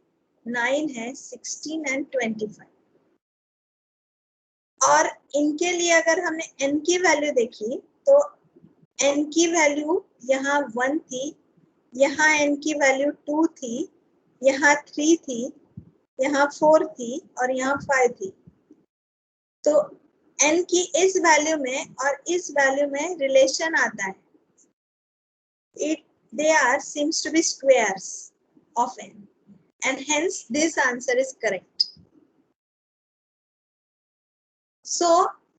9 है, 16 एंड 25, और इनके लिए अगर हमने n की वैल्यू देखी तो n की वैल्यू यहाँ 1 थी, यहाँ n की वैल्यू 2 थी, यहाँ 3 थी, यहाँ 4 थी और यहाँ 5 थी. तो n की इस वैल्यू में और इस वैल्यू में रिलेशन आता है. They are seems to be squares of n, and hence this answer is correct. So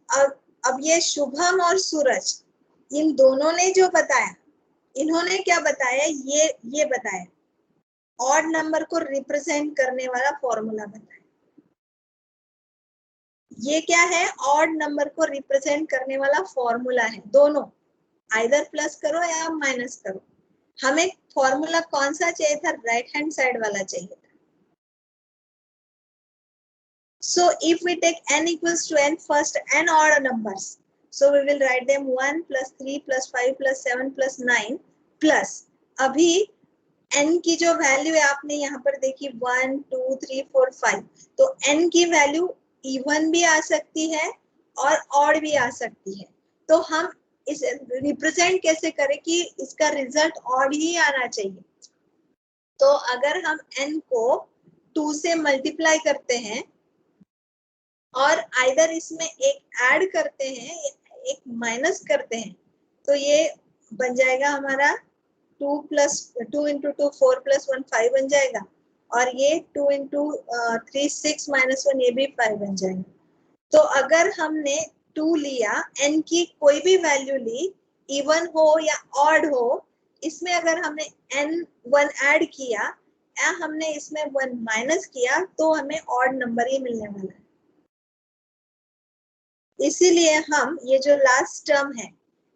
अब ये शुभम और सूरज, इन दोनों ने जो बताया, इन्होंने क्या बताया, ये बताया ऑड नंबर को रिप्रेजेंट करने वाला फॉर्मूला बताया. ये क्या है? ऑड नंबर को रिप्रेजेंट करने वाला फॉर्मूला है. दोनों आइदर प्लस करो या माइनस करो. हमें फॉर्मूला कौन सा चाहिए था? राइट हैंड साइड वाला चाहिए था. So if we take n equals to n, first n odd numbers, so we will write them 1 plus 3 plus 5 plus 7 plus 9 plus, अभी n की जो वैल्यू है आपने यहाँ पर देखी 1, 2, 3, 4, 5, तो n की वैल्यू इवन भी आ सकती है और ऑड भी आ सकती है. तो हम इसे रिप्रेजेंट कैसे करें कि इसका रिजल्ट ऑड ही आना चाहिए. तो अगर हम n को 2 से मल्टीप्लाई करते हैं और आइदर इसमें एक ऐड करते हैं, एक माइनस करते हैं, तो ये बन जाएगा हमारा 2 into 2 4 plus 1 5 बन जाएगा, और ये 2 into 3 6 minus 1 ये भी 5 बन जाएगा. तो अगर हमने 2 लिया, n की कोई भी वैल्यू ली, इवन हो या ऑड हो, इसमें अगर हमने n 1 ऐड किया या हमने इसमें 1 माइनस किया, तो हमें ऑड नंबर ही मिलने वाला है. इसीलिए हम ये जो लास्ट टर्म है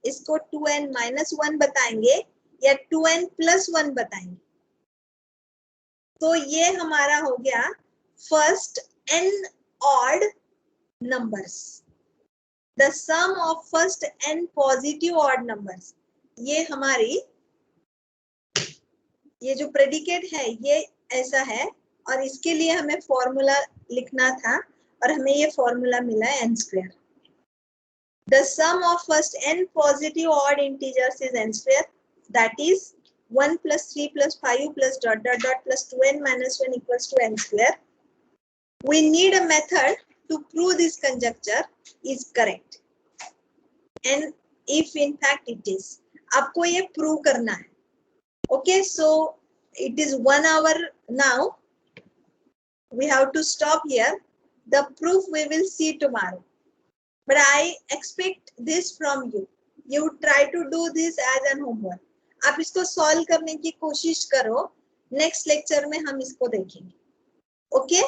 इसको 2n minus 1 बताएंगे या 2n plus 1 बताएंगे. तो ये हमारा हो गया first n odd numbers, the sum of first n positive odd numbers. ये हमारी ये जो प्रेडिकेट है ये ऐसा है, और इसके लिए हमें फॉर्मूला लिखना था और हमें ये फॉर्मूला मिला है n square. The sum of first n positive odd integers is n square, that is 1 plus 3 plus 5 plus ... plus 2n minus 1 equals to n square. We need a method to prove this conjecture is correct, and if in fact it is, आपको ये prove करना है. Okay, so it is 1 hour now. We have to stop here. The proof we will see tomorrow. But I expect this from you. You try to do this as an homework. आप इसको solve करने की कोशिश करो. Next lecture में हम इसको देखेंगे. Okay?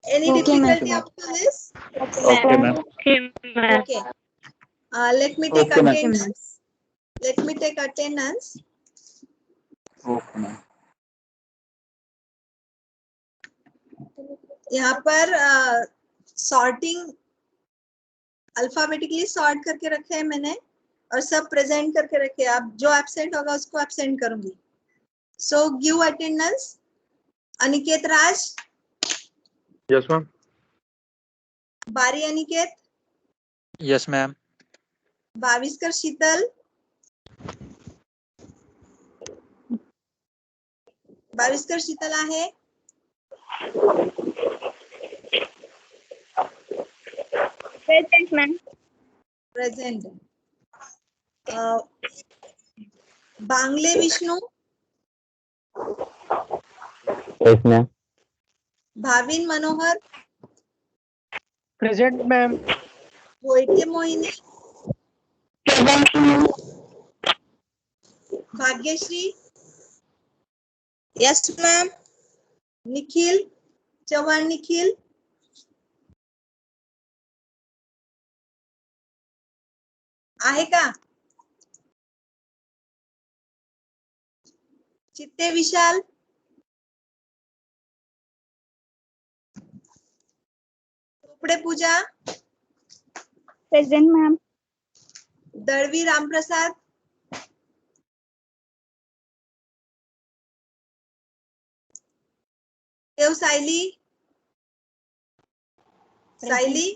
Any difficulty up to this? Okay, ma'am. Okay. Let me take Okay, ma'am. attendance. Let me take attendance. Okay, ma'am. यहाँ पर सॉर्टिंग अल्फाबेटिकली सॉर्ट करके रखे हैं मैंने और सब प्रेजेंट करके रखे हैं. आप जो एब्सेंट होगा उसको एब्सेंट करूंगी. So give attendance. Aniket Raj. Yes, ma'am. बारी अनिकेत. Yes, ma'am. भाविस्कर शीतल. भाविस्कर शीतल आहे. Present, ma'am. Present. Bangale Vishnu. Yes, ma'am. Bhavin Manohar. Present, ma'am. Hoite Mohini. Bhagyashree. Yes, ma'am. Nikhil. Chavan Nikhil. आहे का? चित्ते विशाल. चोपड़े पूजा. Present, ma'am. दळवी रामप्रसाद. देव सायली. सायली.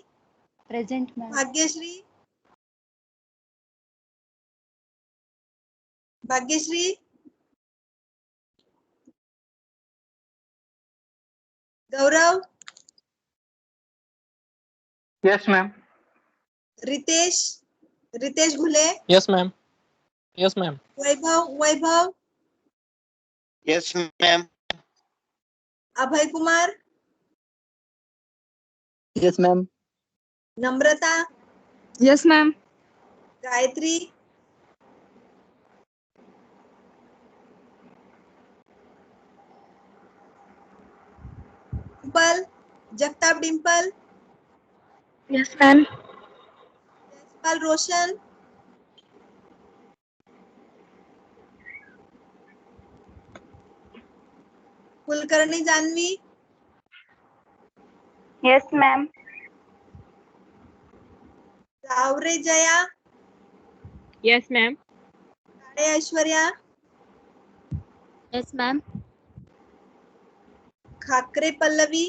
Present, ma'am. भाग्यश्री. भाग्यश्री. गौरव. Yes, ma'am. रितेश. रितेश घुले. Yes, ma'am. Yes, ma'am. वैभव. वैभव. Yes, ma'am. Abhay Kumar. Yes, ma'am. नम्रता. Yes, ma'am. Gayatri. Dimple. Jagtap Dimple. Yes, ma'am. Jaipal रोशन. Kulkarni Janvi. Yes, ma'am. रावरे Jaya. Yes, ma'am. काळे Aishwarya. Yes, ma'am. Khakre Pallavi.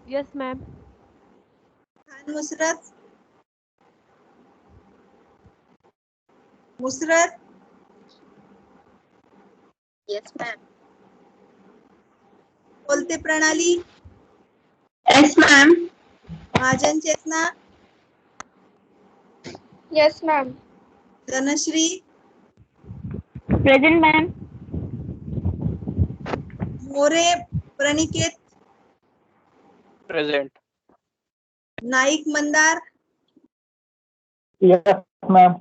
Yes, ma'am. Khan Musarrat. Musarrat. Yes, ma'am. बोलते प्रणाली. Yes, ma'am. महाजन चेतना. Yes, ma'am. Dhanashree. Present, ma'am. मोरे प्रणिकेत. Present. Naik Mandar. Yes, ma'am.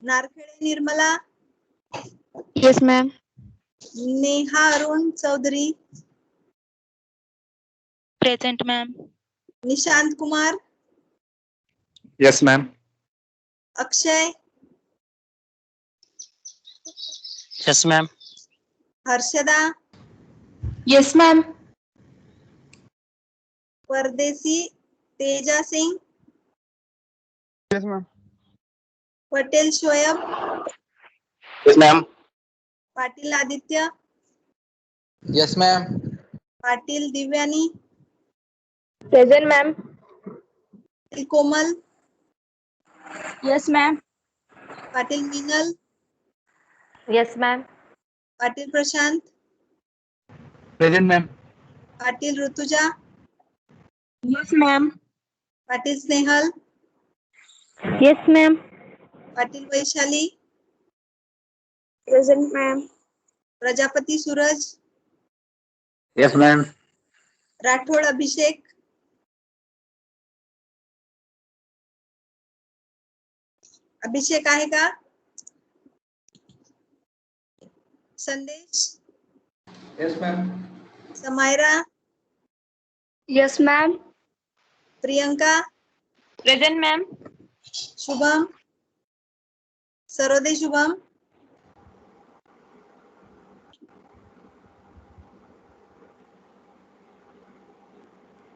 Narkhede Nirmala. Yes, ma'am. Neha Arun Chaudhary. Present, ma'am. Nishant Kumar. Yes, ma'am. Akshay. Yes, ma'am. Harshada. Yes, ma'am. परदेसी. Teja Singh. Yes, ma'am. Patel Shoaib. Yes, ma'am. Patil Aditya. Yes, ma'am. Patil Divyani. Present, ma'am. Patil कोमल. Yes, ma'am. Patil मिनल. Yes, ma'am. Patil प्रशांत. Present, ma'am. Patil Rutuja. Yes, ma'am. Patil Snehal. Yes, ma'am. Patil Vaishali. Present, ma'am. Prajapati सूरज. Yes, ma'am. Rathod अभिषेक. अभिषेक आहे का? Sandesh. Yes, ma'am. Samaira. Yes, ma'am. Priyanka. Present ma'am. Shubham. Sarode Shubham.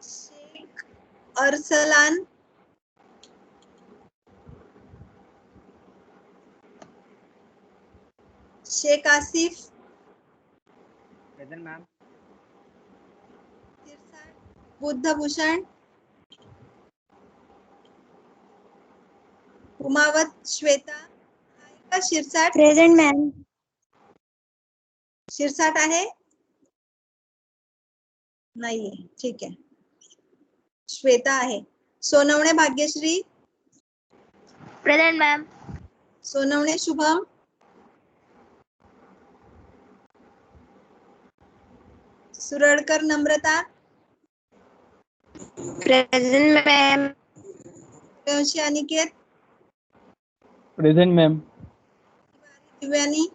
Sheikh Arsalan. Sheikh Asif. Present ma'am. Buddhabhushan. Umawat Shweta आहे का? Shirsat. Present, ma'am. Shirsat आहे? नाहीये. ठीक आहे. श्वेता आहे. Sonawane Bhagyashree. Present, ma'am. Sonawane Shubham. Suralkar Namrata. Present ma'am. Suryavanshi Aniket. Present ma'am. Divyani.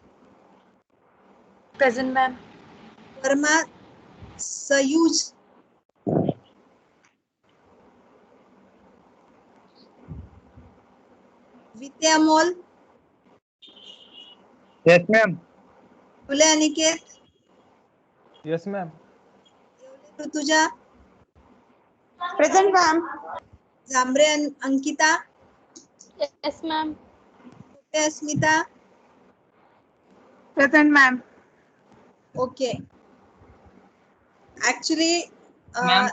Present ma'am. Verma Sayuj. Vidya Mol. Yes ma'am. Phule Aniket. Yes ma'am. Rutuja. Present, ma'am. Zambare Ankita. Yes, ma'am. Asmita. Present, ma'am. Okay. Actually Ma'am.